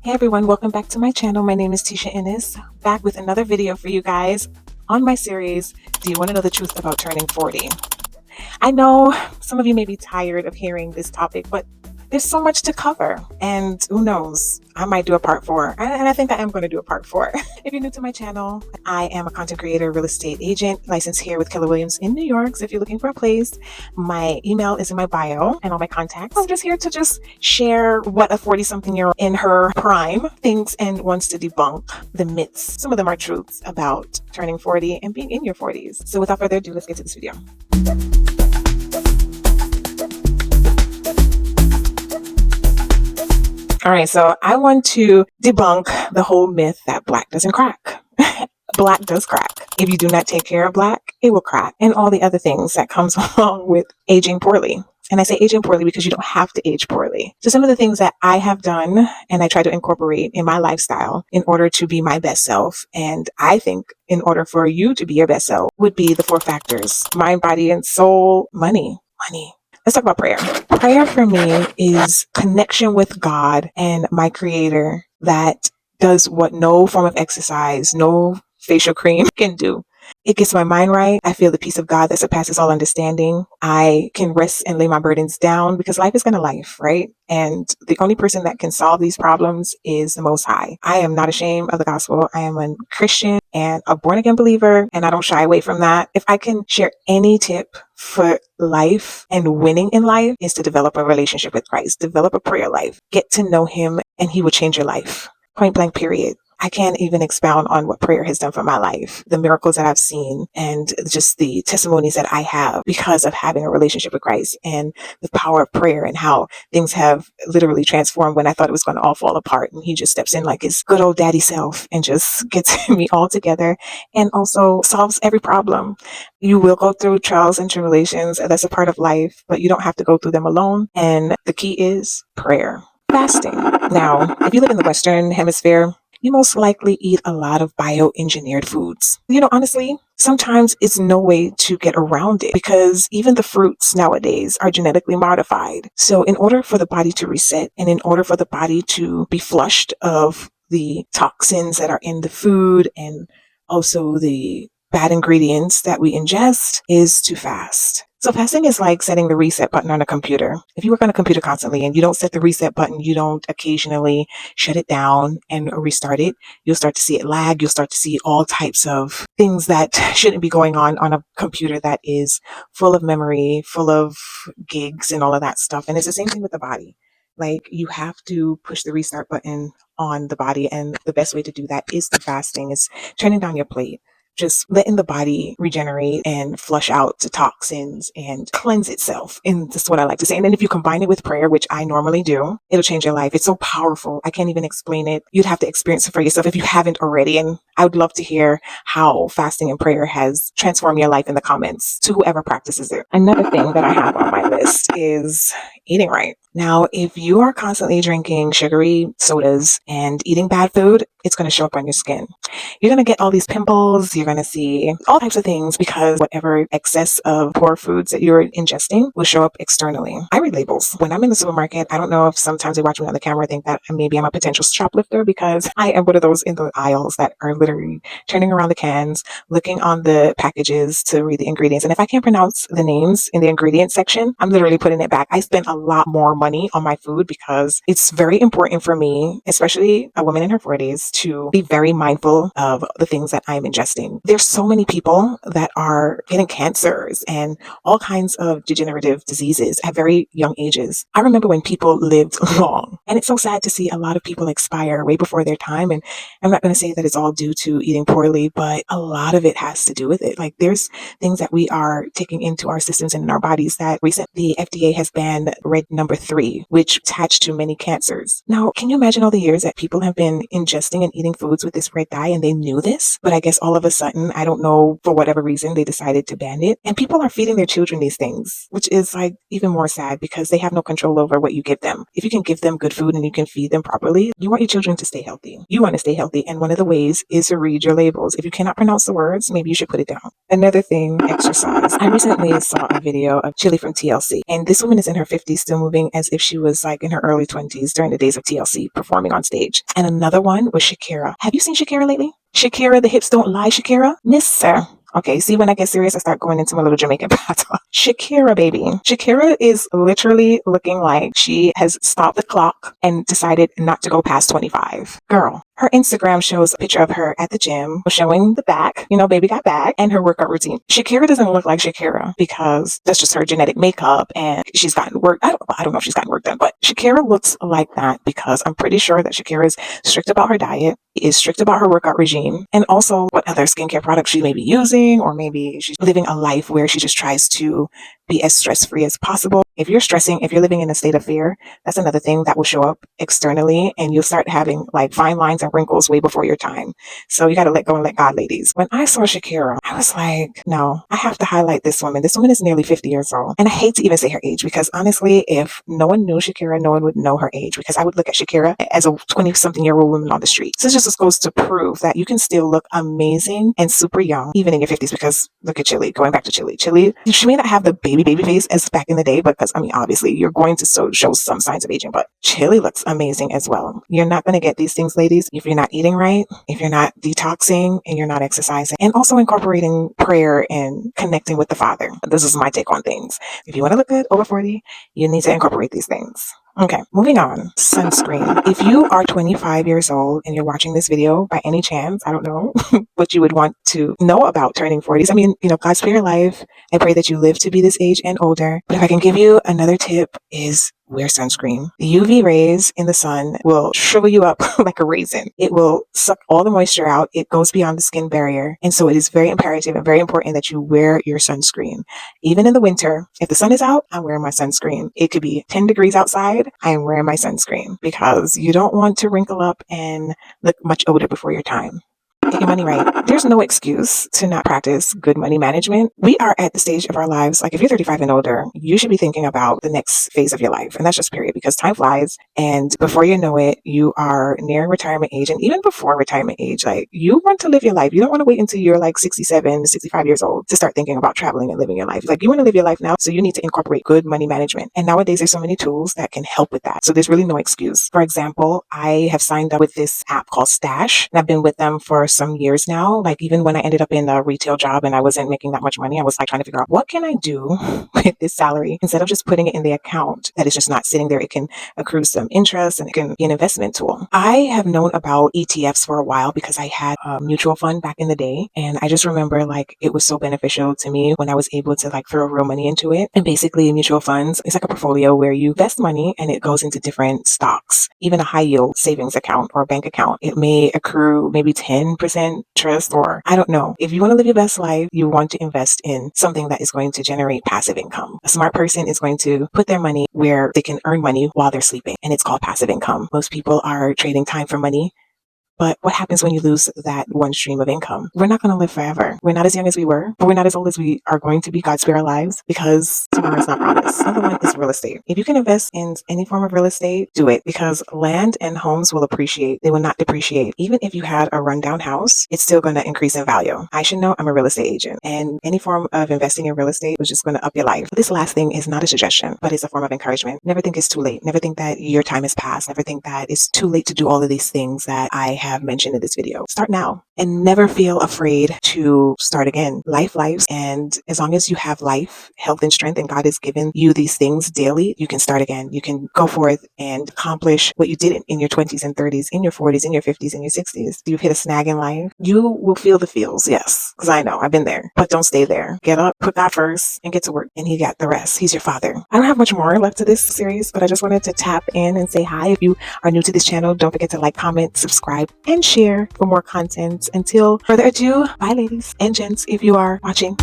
Hey everyone, welcome back to my channel. My name is Tisha Ennis, back with another video for you guys on my series, Do You Want to Know the Truth About Turning 40? I know some of you may be tired of hearing this topic, but there's so much to cover, and who knows, I might do a part 4, and I think I am going to do a part 4. If you're new to my channel, I am a content creator, real estate agent, licensed here with Keller Williams in New York. So if you're looking for a place, my email is in my bio and all my contacts. I'm just here to just share what a 40-something-year-old in her prime thinks and wants to debunk the myths. Some of them are truths about turning 40 and being in your 40s. So without further ado, let's get to this video. All right, so I want to debunk the whole myth that black doesn't crack. Black does crack. If you do not take care of black, it will crack, and all the other things that comes along with aging poorly. And I say aging poorly because you don't have to age poorly. So some of the things that I have done and I try to incorporate in my lifestyle in order to be my best self, and I think in order for you to be your best self, would be the 4 factors: mind, body, and soul. Money. Let's talk about prayer. Prayer for me is connection with God and my creator that does what no form of exercise, no facial cream can do. It gets my mind right. I feel the peace of God that surpasses all understanding. I can rest and lay my burdens down because life is going to life, right? And the only person that can solve these problems is the Most High. I am not ashamed of the gospel. I am a Christian and a born again believer, and I don't shy away from that. If I can share any tip for life and winning in life, is to develop a relationship with Christ, develop a prayer life, get to know him, and he will change your life. Point blank, period. I can't even expound on what prayer has done for my life, the miracles that I've seen, and just the testimonies that I have because of having a relationship with Christ, and the power of prayer, and how things have literally transformed when I thought it was going to all fall apart. And he just steps in like his good old daddy self and just gets me all together and also solves every problem. You will go through trials and tribulations. That's a part of life, but you don't have to go through them alone. And the key is prayer. Fasting. Now, if you live in the Western Hemisphere, you most likely eat a lot of bioengineered foods. Honestly, sometimes it's no way to get around it because even the fruits nowadays are genetically modified. So in order for the body to reset and in order for the body to be flushed of the toxins that are in the food and also the bad ingredients that we ingest, is to fast. So fasting is like setting the reset button on a computer. If you work on a computer constantly and you don't set the reset button, you don't occasionally shut it down and restart it, you'll start to see it lag. You'll start to see all types of things that shouldn't be going on a computer that is full of memory, full of gigs and all of that stuff. And it's the same thing with the body. Like, you have to push the restart button on the body. And the best way to do that is through fasting. It's turning down your plate, just letting the body regenerate and flush out the toxins and cleanse itself. And that's what I like to say. And then if you combine it with prayer, which I normally do, it'll change your life. It's so powerful. I can't even explain it. You'd have to experience it for yourself if you haven't already. And I would love to hear how fasting and prayer has transformed your life in the comments to whoever practices it. Another thing that I have on my list is eating right. Now, if you are constantly drinking sugary sodas and eating bad food, it's going to show up on your skin. You're going to get all these pimples. You're going to see all types of things because whatever excess of poor foods that you're ingesting will show up externally. I read labels. When I'm in the supermarket, I don't know if sometimes they watch me on the camera think that maybe I'm a potential shoplifter, because I am one of those in the aisles that are literally turning around the cans, looking on the packages to read the ingredients. And if I can't pronounce the names in the ingredient section, I'm literally putting it back. I spend a lot more money on my food because it's very important for me, especially a woman in her 40s, to be very mindful of the things that I'm ingesting. There's so many people that are getting cancers and all kinds of degenerative diseases at very young ages. I remember when people lived long, and it's so sad to see a lot of people expire way before their time. And I'm not going to say that it's all due to eating poorly, but a lot of it has to do with it. Like, there's things that we are taking into our systems and in our bodies that recently the FDA has banned red number 3, which attached to many cancers. Now, can you imagine all the years that people have been ingesting and eating foods with this red dye and they knew this? But I guess all of a Sutton. I don't know, for whatever reason, they decided to ban it. And people are feeding their children these things, which is like even more sad because they have no control over what you give them. If you can give them good food and you can feed them properly, you want your children to stay healthy. You want to stay healthy. And one of the ways is to read your labels. If you cannot pronounce the words, maybe you should put it down. Another thing, exercise. I recently saw a video of Chili from TLC, and this woman is in her 50s still moving as if she was like in her early 20s during the days of TLC performing on stage. And another one was Shakira. Have you seen Shakira lately? Shakira, the hips don't lie, Shakira. Miss Sir. Okay, see, when I get serious, I start going into my little Jamaican patois. Shakira, baby. Shakira is literally looking like she has stopped the clock and decided not to go past 25. Girl, her Instagram shows a picture of her at the gym, showing the back, baby got back, and her workout routine. Shakira doesn't look like Shakira because that's just her genetic makeup and she's gotten work. I don't know if she's gotten work done, but Shakira looks like that because I'm pretty sure that Shakira is strict about her diet, is strict about her workout regime, and also what other skincare products she may be using, or maybe she's living a life where she just tries to be as stress-free as possible. If you're stressing, if you're living in a state of fear, that's another thing that will show up externally, and you'll start having like fine lines and wrinkles way before your time. So you got to let go and let God, ladies. When I saw Shakira, I was like, no, I have to highlight this woman. This woman is nearly 50 years old. And I hate to even say her age because honestly, if no one knew Shakira, no one would know her age because I would look at Shakira as a 20-something-year-old woman on the street. So this just goes to prove that you can still look amazing and super young, even in your 50s, because look at Chili, going back to Chili. Chili, she may not have the baby face as back in the day, because obviously you're going to show some signs of aging, but Chili looks amazing as well. You're not going to get these things, ladies, if you're not eating right, if you're not detoxing, and you're not exercising, and also incorporating prayer and connecting with the Father. This is my take on things. If you want to look good over 40, you need to incorporate these things. Okay, moving on. Sunscreen. If you are 25 years old and you're watching this video by any chance, I don't know what you would want to know about turning 40s. God spare your life. I pray that you live to be this age and older. But if I can give you another tip is wear sunscreen. The UV rays in the sun will shrivel you up like a raisin. It will suck all the moisture out. It goes beyond the skin barrier. And so it is very imperative and very important that you wear your sunscreen. Even in the winter, if the sun is out, I'm wearing my sunscreen. It could be 10 degrees outside. I am wearing my sunscreen because you don't want to wrinkle up and look much older before your time. Get your money right. There's no excuse to not practice good money management. We are at the stage of our lives, like if you're 35 and older, you should be thinking about the next phase of your life. And that's just period, because time flies. And before you know it, you are near retirement age. And even before retirement age, like you want to live your life. You don't want to wait until you're like 67, 65 years old to start thinking about traveling and living your life. Like you want to live your life now. So you need to incorporate good money management. And nowadays there's so many tools that can help with that. So there's really no excuse. For example, I have signed up with this app called Stash, and I've been with them for some years now. Like even when I ended up in a retail job and I wasn't making that much money, I was like trying to figure out what can I do with this salary instead of just putting it in the account that is just not sitting there. It can accrue some interest and it can be an investment tool. I have known about ETFs for a while because I had a mutual fund back in the day, and I just remember like it was so beneficial to me when I was able to like throw real money into it. And basically mutual funds is like a portfolio where you invest money and it goes into different stocks. Even a high yield savings account or bank account, it may accrue maybe 10% interest, or I don't know. If you want to live your best life, you want to invest in something that is going to generate passive income. A smart person is going to put their money where they can earn money while they're sleeping, and it's called passive income. Most people are trading time for money. But what happens when you lose that one stream of income? We're not going to live forever. We're not as young as we were, but we're not as old as we are going to be. God spare our lives, because tomorrow is not promised. Another one is real estate. If you can invest in any form of real estate, do it, because land and homes will appreciate. They will not depreciate. Even if you had a rundown house, it's still going to increase in value. I should know I'm a real estate agent, and any form of investing in real estate is just going to up your life. This last thing is not a suggestion, but it's a form of encouragement. Never think it's too late. Never think that your time has passed. Never think that it's too late to do all of these things that I have mentioned in this video. Start now and never feel afraid to start again. Life lives, and as long as you have life, health, and strength, and God has given you these things daily, you can start again. You can go forth and accomplish what you did in your 20s and 30s, in your 40s, in your 50s, in your 60s. You've hit a snag in life. You will feel the feels, yes, because I know I've been there. But don't stay there. Get up, put God first, and get to work, and He got the rest. He's your Father. I don't have much more left to this series, but I just wanted to tap in and say hi. If you are new to this channel, don't forget to like, comment, subscribe, and share for more content. Until further ado, bye ladies and gents if you are watching.